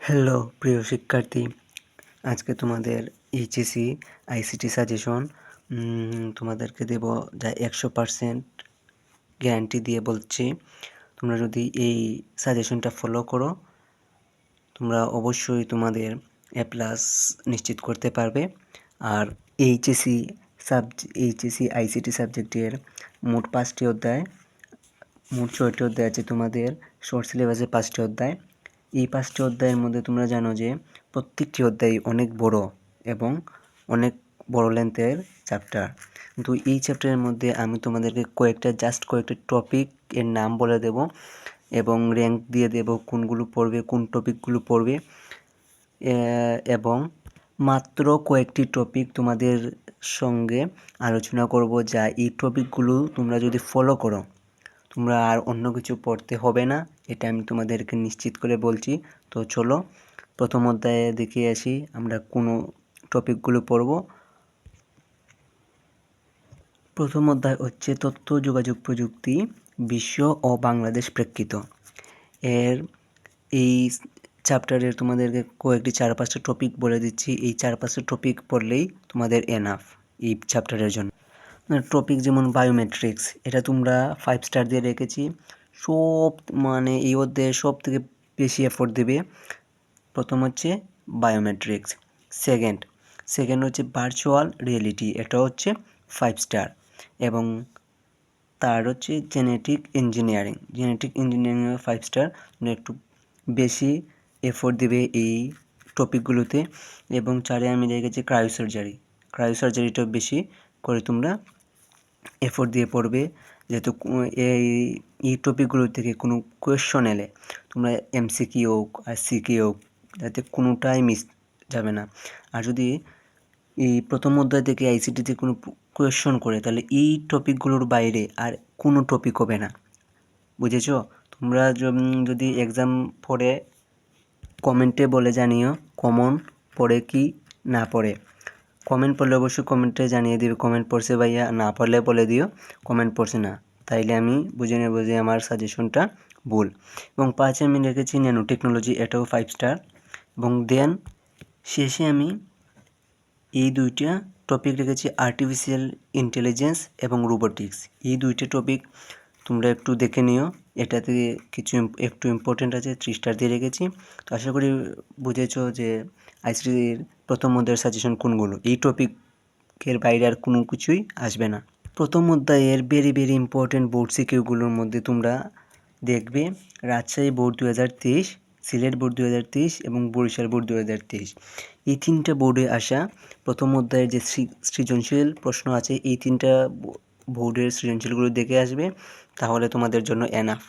Hello প্রিয় শিক্ষার্থী, আজকে তোমাদের এইচএসসি আইসিটি সাজেশন তোমাদেরকে দেব, যা 100% গ্যারান্টি দিয়ে বলছি। তোমরা যদি এই সাজেশনটা ফলো করো, তোমরা অবশ্যই তোমাদের এ প্লাস নিশ্চিত করতে পারবে। আর এইচএসসি আইসিটি সাবজেক্টের মোট 5টি অধ্যায়, মোট 6টি অধ্যায় আছে তোমাদের শর্ট সিলেবাসে। 5টি অধ্যায়, এই 5টি অধ্যায়ের মধ্যে তোমরা জানো যে প্রত্যেকটি অধ্যায় অনেক বড় এবং অনেক বড় লেন্থের চ্যাপ্টার। কিন্তু এই চ্যাপ্টারের মধ্যে আমি তোমাদেরকে কয়েকটা টপিক এর নাম বলে দেব এবং র্যাঙ্ক দিয়ে দেব, কোনগুলো পড়বে, কোন টপিকগুলো পড়বে, এবং মাত্র কয়েকটি টপিক তোমাদের সঙ্গে আলোচনা করব, যা এই টপিকগুলো তোমরা যদি ফলো করো তোমরা আর অন্য কিছু পড়তে হবে না, এটা আমি তোমাদেরকে নিশ্চিত করে বলছি। তো চলো প্রথম অধ্যায়ে দেখে আসি আমরা কোন টপিকগুলো পড়ব। প্রথম অধ্যায় হচ্ছে তথ্য যোগাযোগ প্রযুক্তি, বিশ্ব ও বাংলাদেশ প্রেক্ষিত। এই চ্যাপ্টারের তোমাদেরকে কয়েকটি 4-5টা টপিক বলে দিচ্ছি। এই 4-5টা টপিক পড়লেই তোমাদের এনাফ এই চ্যাপ্টারের জন্য। টপিক যেমন বায়োমেট্রিক্স, এটা তোমরা 5 স্টার দিয়ে রেখেছি। এই অধ্যায়ে সব থেকে বেশি এফোর্ট দেবে। প্রথম হচ্ছে বায়োমেট্রিক্স। সেকেন্ড হচ্ছে ভার্চুয়াল রিয়েলিটি, এটা হচ্ছে 5 স্টার। এবং থার্ড হচ্ছে জেনেটিক ইঞ্জিনিয়ারিং 5 স্টার। একটু বেশি এফোর্ট দেবে এই টপিকগুলোতে। এবং 4-এ আমি রেখেছি ক্রায়োসার্জারিটাও বেশি করে তোমরা এফোর্ট দিয়ে পড়বে, যেহেতু এই টপিকগুলো থেকে কোনো কোয়েশ্চন এলে তোমরা এমসিকিউ হোক আর সিকিউ হোক, যাতে কোনোটাই মিস যাবে না। আর যদি এই প্রথম অধ্যায় থেকে আইসিটিতে কোনো কোয়েশ্চন করে, তাহলে এই টপিকগুলোর বাইরে আর কোনো টপিক হবে না, বুঝেছ? তোমরা যদি এক্সাম পড়ে কমেন্টে বলে জানিও কমন পড়ে কি না পড়ে। কমেন্ট পড়লে অবশ্যই কমেন্টে জানিয়ে দিবে কমেন্ট পড়ছে ভাইয়া, না পড়লে বলে দিও কমেন্ট পড়ছে না, তাইলে আমি বুঝে নেব যে আমার সাজেশনটা ভুল। এবং 5-এ আমি রেখেছি ন্যানো টেকনোলজি, এটাও 5 স্টার। এবং দেন শেষে আমি এই 2টা টপিক রেখেছি আর্টিফিশিয়াল ইন্টেলিজেন্স এবং রোবোটিক্স। এই 2টা টপিক তোমরা একটু দেখে নিও, এটাতে কিছু একটু ইম্পর্টেন্ট আছে, 3 স্টার দিয়ে রেখেছি। তো আশা করি বুঝেছো যে আইসিটির প্রথম অধ্যায়ের সাজেশন কোনগুলো, এই টপিকের বাইরে আর কোনো কিছুই আসবে না। প্রথম অধ্যায়ের ভেরি ইম্পর্টেন্ট বোর্ড সিকিউগুলোর মধ্যে তোমরা দেখবে রাজশাহী বোর্ড 2023, সিলেট বোর্ড 2023 এবং বরিশাল বোর্ড 2023। এই 3টা বোর্ডে আসা প্রথম অধ্যায়ের যে সৃজনশীল প্রশ্ন আছে, এই 3টা বোর্ডের সৃজনশীলগুলো দেখে আসবে, তাহলে তোমাদের জন্য এনাফ।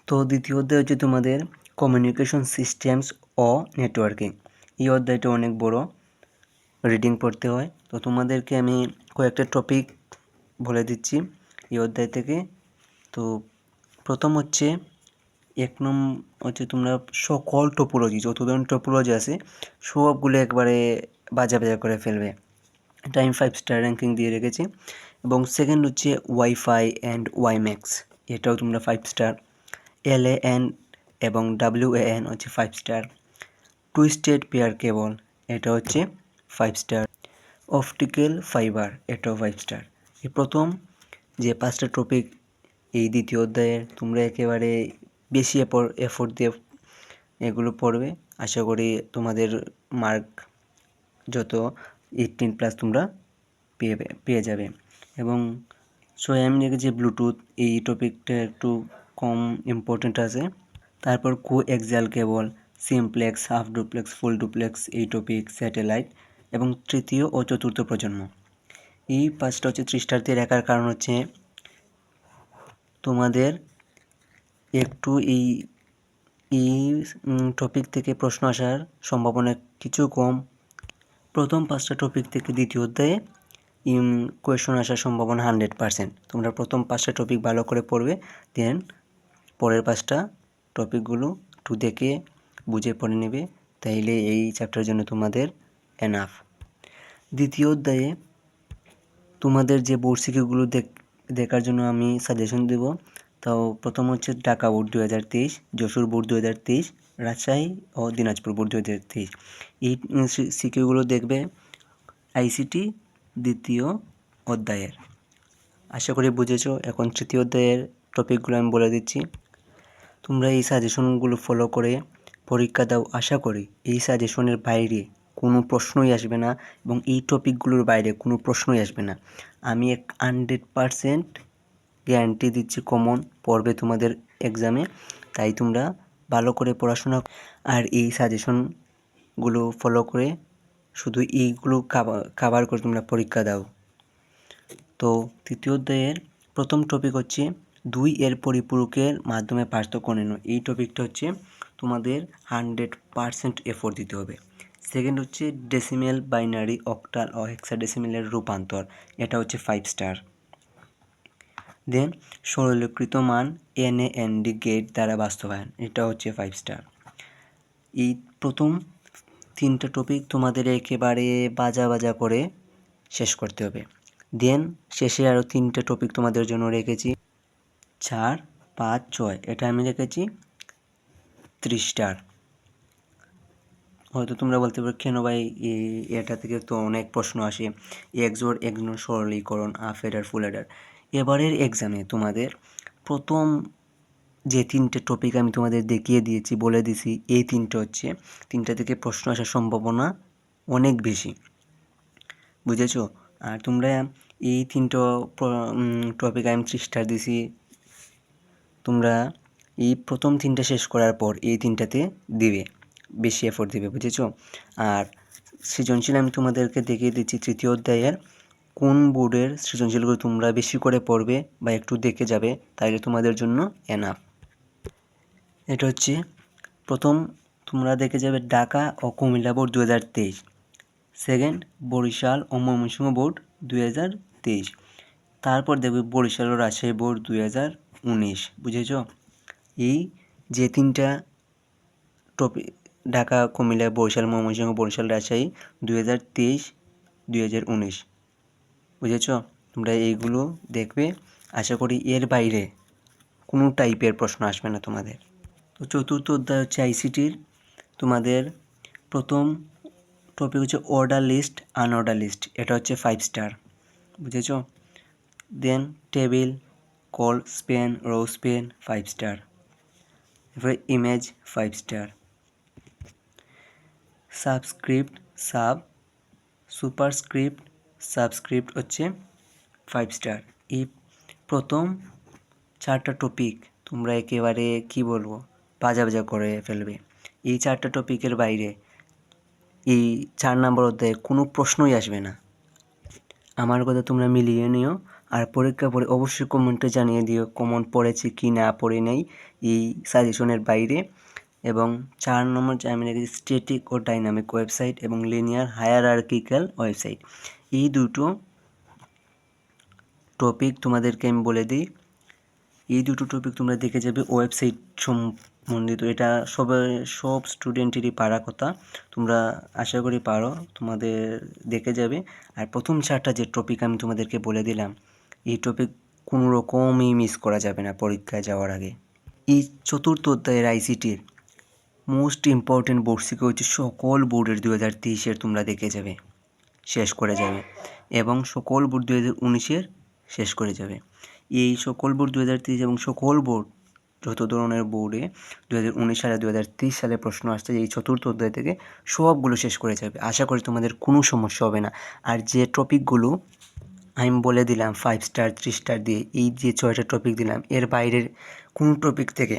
তো দ্বিতীয় অধ্যায় হচ্ছে তোমাদের কমিউনিকেশন সিস্টেমস ও নেটওয়ার্কিং। এই অধ্যায়টা অনেক বড়, রিডিং পড়তে হয়। তো তোমাদেরকে আমি কয়েকটা টপিক বলে দিচ্ছি এই অধ্যায় থেকে। তো প্রথম হচ্ছে হচ্ছে তোমরা সকল টোপোলজি, যত ধরনের টোপোলজি আছে সবগুলো একবারে বাজা করে ফেলবে, এটা আমি 5 স্টার র্যাঙ্কিং দিয়ে রেখেছি। এবং সেকেন্ড হচ্ছে ওয়াইফাই অ্যান্ড ওয়াইম্যাক্স, এটাও তোমরা 5 স্টার। LAN এবং WAN হচ্ছে 5 স্টার। টুইস্টেড পেয়ার কেবল, এটা হচ্ছে 5 স্টার। অপটিক্যাল ফাইবার, এটাও 5 স্টার। এই প্রথম যে 5টা টপিক এই দ্বিতীয় অধ্যায়ের, তোমরা একেবারে বেশি এফোর্ট দিয়ে এগুলো পড়বে। আশা করি তোমাদের মার্ক যত 18+ তোমরা পেয়ে যাবে। এবং আমি রেখেছি ব্লুটুথ, এই টপিকটা একটু কম ইম্পর্টেন্ট আছে। তারপর coaxial cable, simplex, half duplex, full duplex, এই টপিক, স্যাটেলাইট এবং তৃতীয় ও চতুর্থ প্রজন্ম। এই 5টা হচ্ছে 3 স্টার দিয়ে রাখার কারণ হচ্ছে তোমাদের একটু এই টপিক থেকে প্রশ্ন আসার সম্ভাবনা কিছু কম। প্রথম 5টা টপিক থেকে দ্বিতীয় অধ্যায়ে কোয়েশন আসার সম্ভাবনা 100%। তোমরা প্রথম 5টা টপিক ভালো করে পড়বে, দেন পরের 5টা টপিকগুলো একটু দেখে বুঝে পড়ে নেবে, তাইলে এই চ্যাপ্টারের জন্য তোমাদের এনাফ। দ্বিতীয় অধ্যায়ে তোমাদের যে বোর্ড সিকিউগুলো দেখার জন্য আমি সাজেশন দেব। তাও প্রথম হচ্ছে ঢাকা বোর্ড 2023, যশোর বোর্ড 2023, রাজশাহী ও দিনাজপুর বোর্ড 2023। এই সিকিউগুলো দেখবে আইসিটি দ্বিতীয় অধ্যায়ের। আশা করি বুঝেছো। এখন তৃতীয় অধ্যায়ের টপিকগুলো আমি বলে দিচ্ছি। তোমরা এই সাজেশনগুলো ফলো করে পরীক্ষা দাও। আশা করি এই সাজেশনের বাইরে কোনো প্রশ্নই আসবে না এবং এই টপিকগুলোর বাইরে কোনো প্রশ্নই আসবে না। আমি 100% গ্যারান্টি দিচ্ছি কমন পড়বে তোমাদের এক্সামে। তাই তোমরা ভালো করে পড়াশোনা আর এই সাজেশনগুলো ফলো করে শুধু এইগুলো কাভার করে তোমরা পরীক্ষা দাও। তো তৃতীয় অধ্যায়ের প্রথম টপিক হচ্ছে 2 এর পরিপূরকের মাধ্যমে পার্থক্য নির্ণয়। এই টপিকটা হচ্ছে তোমাদের 100% এফোর্ট দিতে হবে। সেকেন্ড হচ্ছে ডেসিমেল, বাইনারি, অক্টাল ও হেক্সাডেসিমেলের রূপান্তর, এটা হচ্ছে 5 স্টার। দেন সরলীকৃত মান NAND গেট দ্বারা বাস্তবায়ন, এটা হচ্ছে 5 স্টার। এই প্রথম 3টা টপিক তোমাদের একেবারে বাজা করে শেষ করতে হবে। দেন শেষে আরও 3টে টপিক তোমাদের জন্য রেখেছি 4, 5, 6, এটা আমি রেখেছি 3 স্টার। হয়তো তোমরা বলতে পারো কেন ভাই এটা থেকে তো অনেক প্রশ্ন আসে, এক্সোর এক্সনোর সরলীকরণ, হাফ এডার, ফুল এডার। এবারের এক্সামে তোমাদের প্রথম যে 3টে টপিক আমি তোমাদের দেখিয়ে দিয়েছি, বলে দিছি, এই 3টে হচ্ছে 3টা থেকে প্রশ্ন আসার সম্ভাবনা অনেক বেশি, বুঝেছো? আর তোমরা এই 3টো টপিক আমি 3 স্টার দিছি। তোমরা এই প্রথম 3টা শেষ করার পর এই 3টাতে দিবে, বেশি এফোর্ট দিবে, বুঝেছো? আর সৃজনশীল আমি তোমাদেরকে দেখিয়ে দিচ্ছি তৃতীয় অধ্যায়ের কোন বোর্ডের সৃজনশীলগুলো তোমরা বেশি করে পড়বে বা একটু দেখে যাবে, তাইলে তোমাদের জন্য এনাফ। এটা হচ্ছে প্রথম তোমরা দেখে যাবে ঢাকা ও কুমিল্লা বোর্ড 2023, সেকেন্ড বরিশাল ও ময়মনসিংহ বোর্ড 2023, তারপর দেখবে বরিশাল ও রাজশাহী বোর্ড 2019, বুঝেছ? এই যে 3টা টপিক ঢাকা, কুমিল্লা, বরিশাল, ময়মনসিংহ, বরিশাল, রাজশাহী 2023, 2019, বুঝেছ? তোমরা এইগুলো দেখবে। আশা করি এর বাইরে কোনো টাইপের প্রশ্ন আসবে না তোমাদের। তো চতুর্থ অধ্যায় হচ্ছে আইসিটির। তোমাদের প্রথম টপিক হচ্ছে অর্ডার লিস্ট, আনঅর্ডার লিস্ট, এটা হচ্ছে 5 স্টার, বুঝেছ? Then table, col span, row span 5 star. এরপরে image 5 star. Subscript, superscript, subscript হচ্ছে 5 স্টার। এই প্রথম 4টা টপিক তোমরা একেবারে কি বলবো বাজা করে ফেলবে। এই 4টা টপিকের বাইরে এই 4 নম্বর অধ্যায়ে কোনো প্রশ্নই আসবে না। আমার কথা তোমরা মিলিয়ে নিও। আর পরীক্ষা পরে অবশ্যই কমেন্টে জানিয়ে দিও কমন পড়েছে কি না পড়ে নেই এই সাজেশনের বাইরে। এবং 4 নম্বর যে আমি রেখেছি স্ট্যাটিক ও ডাইনামিক ওয়েবসাইট এবং লিনিয়ার হায়ারার্কিক্যাল ওয়েবসাইট, এই দুটো টপিক তোমাদেরকে আমি বলে দিই। এই দুটো টপিক তোমরা দেখে যাবে ওয়েবসাইট সম্বন্ধিত। এটা সব স্টুডেন্টেরই পারা কথা, তোমরা আশা করি পারো, তোমাদের দেখে যাবে। আর প্রথম 4টা যে টপিক আমি তোমাদেরকে বলে দিলাম, এই টপিক কোনো রকমই মিস করা যাবে না পরীক্ষায় যাওয়ার আগে। এই চতুর্থ অধ্যায়ের আইসিটির মোস্ট ইম্পর্টেন্ট বোর্ড সিকিউ হচ্ছে সকল বোর্ডের 2023-এর তোমরা দেখে যাবে, শেষ করে যাবে, এবং সকল বোর্ড 2019-এর শেষ করে যাবে। এই সকল বোর্ড 2023 এবং সকল বোর্ড যত ধরনের বোর্ডে 2019 সালে 2023 সালে প্রশ্ন আসছে, এই চতুর্থ অধ্যায় থেকে সবগুলো শেষ করে যাবে। আশা করি তোমাদের কোনো সমস্যা হবে না। আর যে টপিকগুলো আমি বলে দিলাম 5 স্টার 3 স্টার দিয়ে, এই যে 6টা টপিক দিলাম, এর বাইরের কোনো টপিক থেকে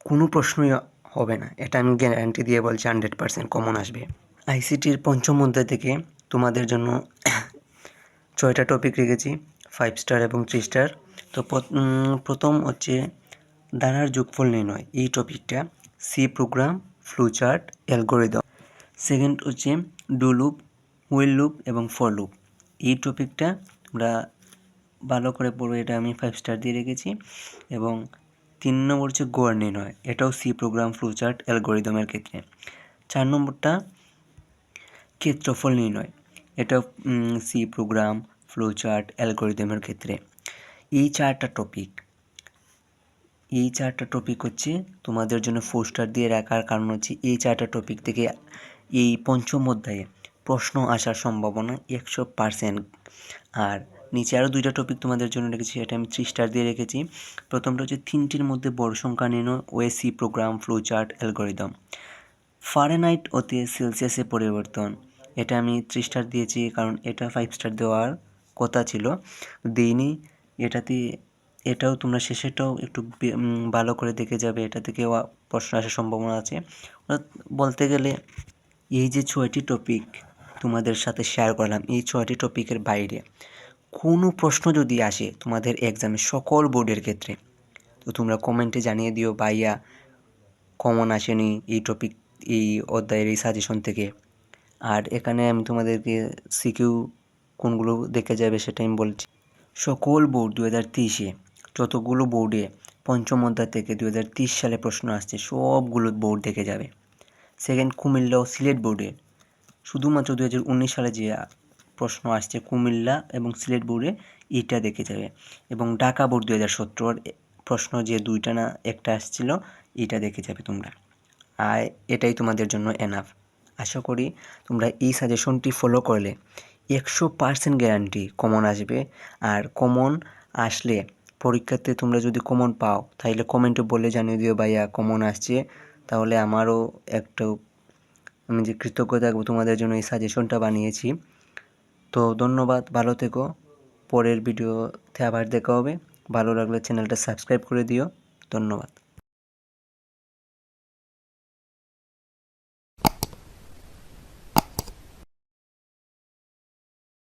কোনো প্রশ্নই হবে না, এটা আমি গ্যারান্টি দিয়ে বলছি 100% কমন আসবে। আইসিটির পঞ্চম অধ্যায় থেকে তোমাদের জন্য 6টা টপিক রেখেছি 5 স্টার এবং 3 স্টার। তো প্রথম হচ্ছে ধারার যোগফল নির্ণয়, এই টপিকটা, C program, flowchart, algorithm. Second হচ্ছে ডু লুপ, হুইল লুপ এবং ফর লুপ, এই টপিকটা তোমরা ভালো করে পড়বে, এটা আমি 5 স্টার দিয়ে রেখেছি। এবং 3 নম্বর হচ্ছে গড় নির্ণয়, এটাও সি প্রোগ্রাম, ফ্লোচার্ট, অ্যালগরিদমের ক্ষেত্রে। 4 নম্বরটা ক্ষেত্রফল নির্ণয়, এটাও সি প্রোগ্রাম, ফ্লোচার্ট, অ্যালগরিদমের ক্ষেত্রে। এই 4টা টপিক এই 4টা টপিক হচ্ছে তোমাদের জন্য 4 স্টার দিয়ে রাখার কারণ হচ্ছে এই 4টা টপিক থেকে এই পঞ্চম অধ্যায়ে প্রশ্ন আসার সম্ভাবনা 100%। আর নিচে আরও 2টা টপিক তোমাদের জন্য রেখেছি, এটা আমি 3 স্টার দিয়ে রেখেছি। প্রথমটা হচ্ছে 3টির মধ্যে বড় সংখ্যা নির্ণয়, ওএসি প্রোগ্রাম, ফ্লোচার্ট, অ্যালগরিদম। ফারেনহাইট হতে সেলসিয়াসে পরিবর্তন, এটা আমি 3 স্টার দিয়েছি কারণ এটা 5 স্টার দেওয়ার কথা ছিল, দিইনি। এটাও তোমরা শেষেরটাও একটু ভালো করে দেখে যাবে, এটা থেকে প্রশ্ন আসার সম্ভাবনা আছে। বলতে গেলে এই যে 6টি টপিক তোমাদের সাথে শেয়ার করলাম, এই 6টি টপিকের বাইরে কোনো প্রশ্ন যদি আসে তোমাদের এক্সামে সকল বোর্ডের ক্ষেত্রে, তো তোমরা কমেন্টে জানিয়ে দিও ভাইয়া কমন আসেনি এই টপিক এই অধ্যায়ের এই সাজেশন থেকে। আর এখানে আমি তোমাদেরকে সিকিউ কোনগুলো দেখে যাবে সেটা আমি বলছি। সকল বোর্ড 2023-এ যতগুলো বোর্ডে পঞ্চম অধ্যায় থেকে 2023 সালে প্রশ্ন আসছে সবগুলো বোর্ড দেখে যাবে। সেকেন্ড, কুমিল্লা ও সিলেট বোর্ডে শুধুমাত্র 2019 সালে যে প্রশ্ন আসছে কুমিল্লা এবং সিলেট বোর্ডে এইটা দেখে যাবে। এবং ঢাকা বোর্ড 2017 প্রশ্ন যে 2টা না একটা আসছিল এইটা দেখে যাবে তোমরা। আর এটাই তোমাদের জন্য এনাফ। আশা করি তোমরা এই সাজেশনটি ফলো করলে 100% গ্যারান্টি কমন আসবে। আর কমন আসলে পরীক্ষাতে তোমরা যদি কমন পাও তাহলে কমেন্টে বলে জানিয়ে দিও ভাইয়া কমন আসছে, তাহলে আমারও একটু আমি যে কৃতজ্ঞ থাকবো তোমাদের জন্য এই সাজেশনটা বানিয়েছি। তো ধন্যবাদ, ভালো থেকো, পরের ভিডিওতে আবার দেখা হবে। ভালো লাগলে চ্যানেলটা সাবস্ক্রাইব করে দিও। ধন্যবাদ।